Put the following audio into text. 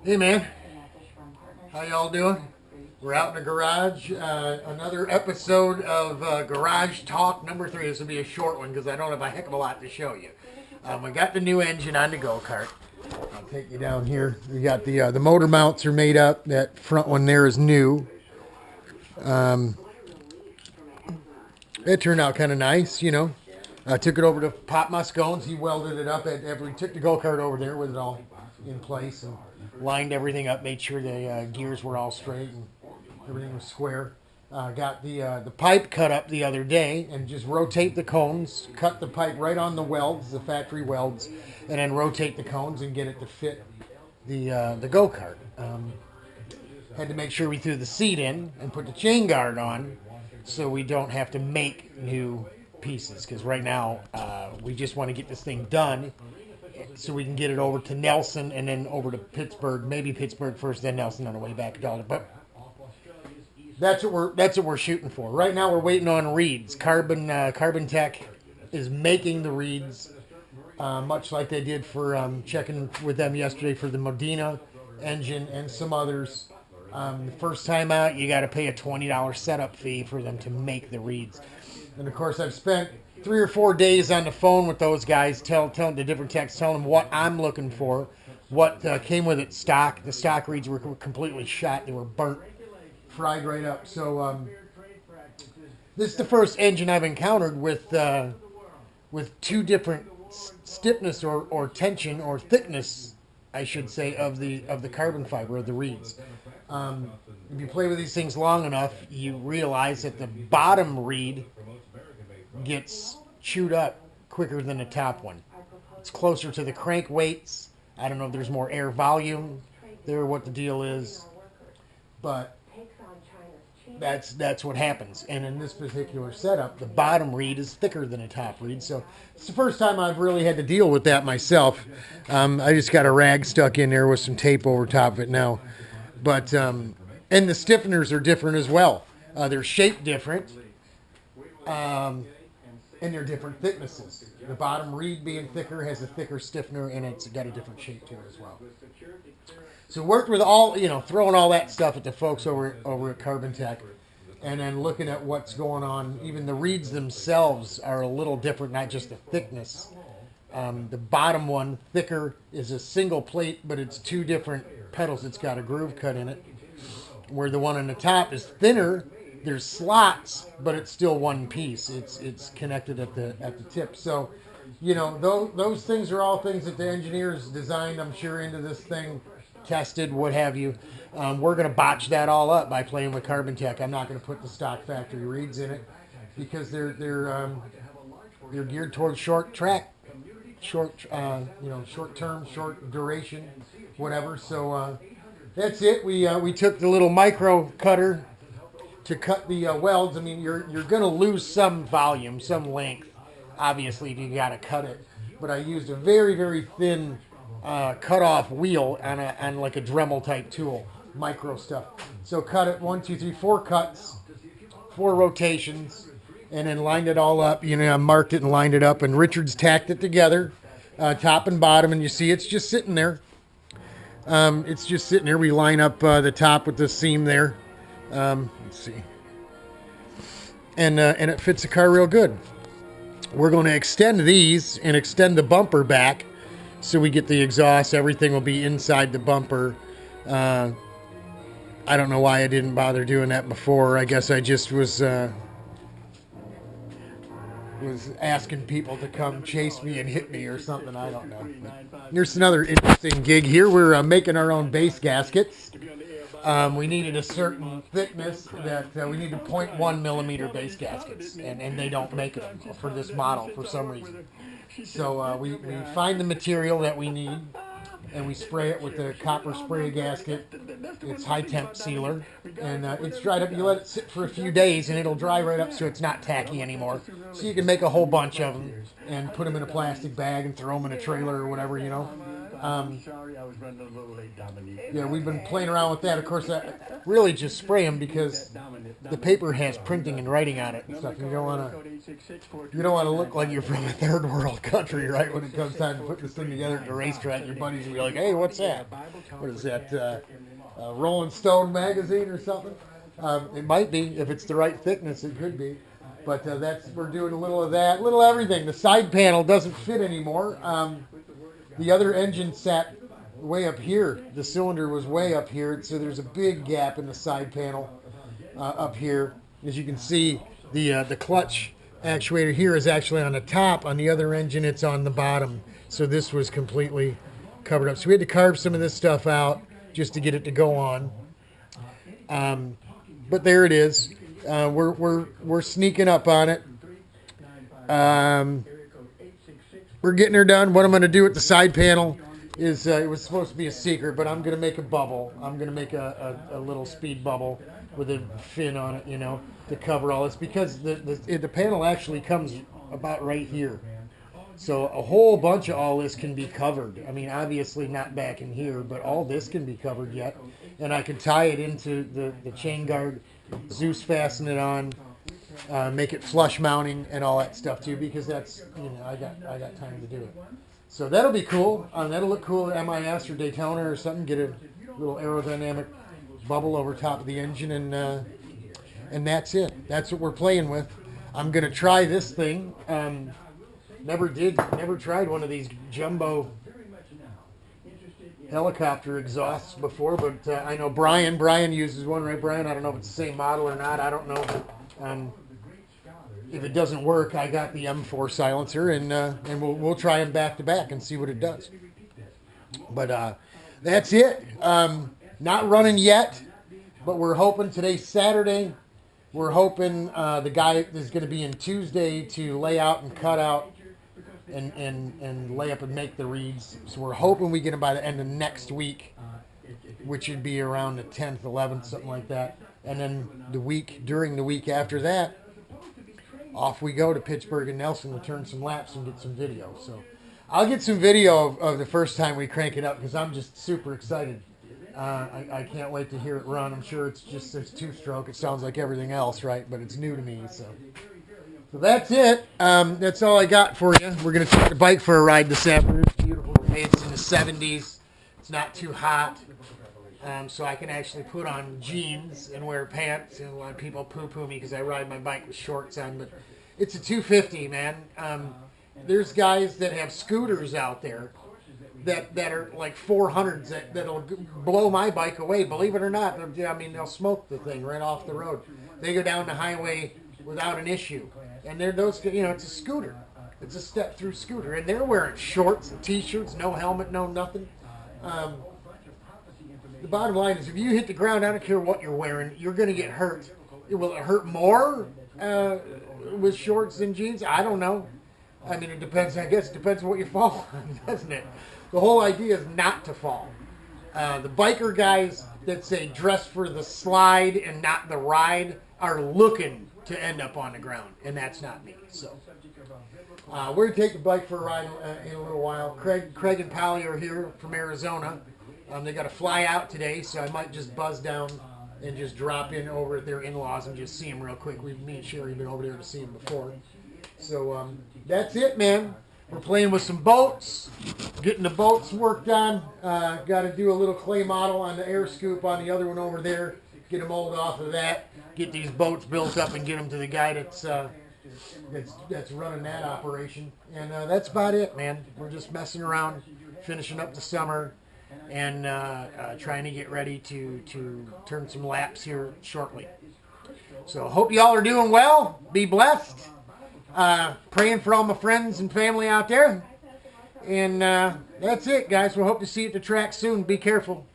Hey man, how y'all doing? We're out in the garage. Another episode of Garage Talk number 3. This will be a short one because I don't have a heck of a lot to show you. We got the new engine on the go-kart. I'll take you down here. We got the motor mounts are made up. That front one there is new. It turned out kind of nice, you know. I took it over to Pop Moscone's. He welded it up. We took the go-kart over there with it all in place and lined everything up, made sure the gears were all straight and everything was square. Got the pipe cut up the other day and just rotate the cones, cut the pipe right on the welds, the factory welds, and then rotate the cones and get it to fit the go-kart. Had to make sure we threw the seat in and put the chain guard on so we don't have to make new pieces, because right now we just want to get this thing done so we can get it over to Nelson and then over to Pittsburgh, maybe Pittsburgh first, then Nelson on the way back to Dalton. But that's what we're shooting for. Right now we're waiting on reeds. Carbon Tech is making the reeds, much like they did for checking with them yesterday for the Modena engine and some others. The first time out, you got to pay a $20 setup fee for them to make the reeds. And of course, I've spent 3 or 4 days on the phone with those guys, telling the different techs, telling them what I'm looking for, what came with it stock. The stock reeds were completely shot; they were burnt, fried right up. So this is the first engine I've encountered with two different stiffness or tension or thickness, I should say, of the carbon fiber of the reeds. If you play with these things long enough, you realize that the bottom reed gets chewed up quicker than the top one. It's closer to the crank weights. I don't know if there's more air volume there, what the deal is, but that's what happens. And in this particular setup, the bottom reed is thicker than the top reed. So it's the first time I've really had to deal with that myself. I just got a rag stuck in there with some tape over top of it now. But and the stiffeners are different as well. They're shaped different, and they're different thicknesses. The bottom reed being thicker has a thicker stiffener, and it's got a different shape to it as well. So worked with all, throwing all that stuff at the folks over at Carbon Tech, and then looking at what's going on. Even the reeds themselves are a little different, not just the thickness. The bottom one, thicker, is a single plate, but it's two different pedals. It's got a groove cut in it. Where the one on the top is thinner, there's slots, but it's still one piece. It's connected at the tip. So, those things are all things that the engineers designed, I'm sure, into this thing, tested, what have you. We're going to botch that all up by playing with Carbon Tech. I'm not going to put the stock factory reeds in it because they're geared towards short track. Short term, short duration, whatever. So that's it. We took the little micro cutter to cut the welds. I mean, you're going to lose some volume, some length, obviously, if you got to cut it. But I used a very, very thin cut-off wheel on like a Dremel type tool, micro stuff. So cut it 1, 2, 3, 4 cuts, 4 rotations. And then lined it all up. I marked it and lined it up. And Richard's tacked it together, top and bottom. And you see it's just sitting there. It's just sitting there. We line up the top with the seam there. Let's see. And it fits the car real good. We're going to extend these and extend the bumper back so we get the exhaust. Everything will be inside the bumper. I don't know why I didn't bother doing that before. I guess I just was asking people to come chase me and hit me or something. I don't know. But here's another interesting gig here. We're making our own base gaskets. We needed a certain thickness that we needed 0.1 millimeter base gaskets, and they don't make them for this model for some reason. So we find the material that we need, and we spray it with the copper spray gasket. It's high temp sealer, and it's dried up. You let it sit for a few days, and it'll dry right up so it's not tacky anymore. So you can make a whole bunch of them and put them in a plastic bag and throw them in a trailer or whatever, Sorry, I was running a little late, Dominique. Yeah, we've been playing around with that. Of course, I really just spray them because the paper has printing and writing on it and stuff. You don't want to look like you're from a third world country, right? When it comes time to put this thing together at the racetrack, your buddies will be like, "Hey, what's that? What is that? Rolling Stone magazine or something?" It might be if it's the right thickness. It could be. But we're doing a little of that, little everything. The side panel doesn't fit anymore. The other engine sat way up here. The cylinder was way up here, so there's a big gap in the side panel up here. As you can see, the clutch actuator here is actually on the top. On the other engine, it's on the bottom. So this was completely covered up. So we had to carve some of this stuff out just to get it to go on. But there it is. We're sneaking up on it. We're getting her done. What I'm going to do with the side panel is it was supposed to be a secret, but I'm going to make a bubble. I'm going to make a little speed bubble with a fin on it, to cover all this, because the panel actually comes about right here. So a whole bunch of all this can be covered. I mean, obviously not back in here, but all this can be covered yet. And I can tie it into the chain guard, Zeus fasten it on, make it flush mounting and all that stuff too, because that's, I got time to do it. So that'll be cool. That'll look cool at MIS or Daytona or something. Get a little aerodynamic bubble over top of the engine, and that's it. That's what we're playing with. I'm gonna try this thing. Never tried one of these jumbo helicopter exhausts before, but I know Brian uses one, right, Brian? I don't know if it's the same model or not. I don't know, but if it doesn't work, I got the M4 silencer, and we'll try them back to back and see what it does. But that's it. Not running yet, but we're hoping today's Saturday. We're hoping the guy is going to be in Tuesday to lay out and cut out and lay up and make the reeds. So we're hoping we get him by the end of next week, which would be around the 10th, 11th, something like that. And then during the week after that, off we go to Pittsburgh and Nelson to turn some laps and get some video. So I'll get some video of the first time we crank it up, because I'm just super excited. I can't wait to hear it run. I'm sure it's two-stroke. It sounds like everything else, right? But it's new to me, so that's it. That's all I got for you. We're going to take the bike for a ride this afternoon. It's beautiful day. It's in the 70s. It's not too hot. So I can actually put on jeans and wear pants. And a lot of people poo-poo me because I ride my bike with shorts on. But it's a 250, man. There's guys that have scooters out there that are like 400s that'll blow my bike away. Believe it or not. I mean, they'll smoke the thing right off the road. They go down the highway without an issue. And they're those, it's a scooter. It's a step-through scooter. And they're wearing shorts and T-shirts, no helmet, no nothing. The bottom line is, if you hit the ground, I don't care what you're wearing, you're going to get hurt. Will it hurt more with shorts and jeans? I don't know. I mean, it depends. I guess it depends on what you fall on, doesn't it? The whole idea is not to fall. The biker guys that say dress for the slide and not the ride are looking to end up on the ground, and that's not me. So we're going to take the bike for a ride in a little while. Craig and Pally are here from Arizona. They got to fly out today, so I might just buzz down and just drop in over at their in-laws and just see them real quick. Me and Sherry have been over there to see them before. So that's it, man. We're playing with some boats, getting the boats worked on. Got to do a little clay model on the air scoop on the other one over there. Get a mold off of that. Get these boats built up and get them to the guy that's running that operation. And that's about it, man. We're just messing around, finishing up the summer, and trying to get ready to turn some laps here shortly. So hope y'all are doing well. Be blessed. Praying for all my friends and family out there. And that's it, guys. We'll hope to see you at the track soon. Be careful.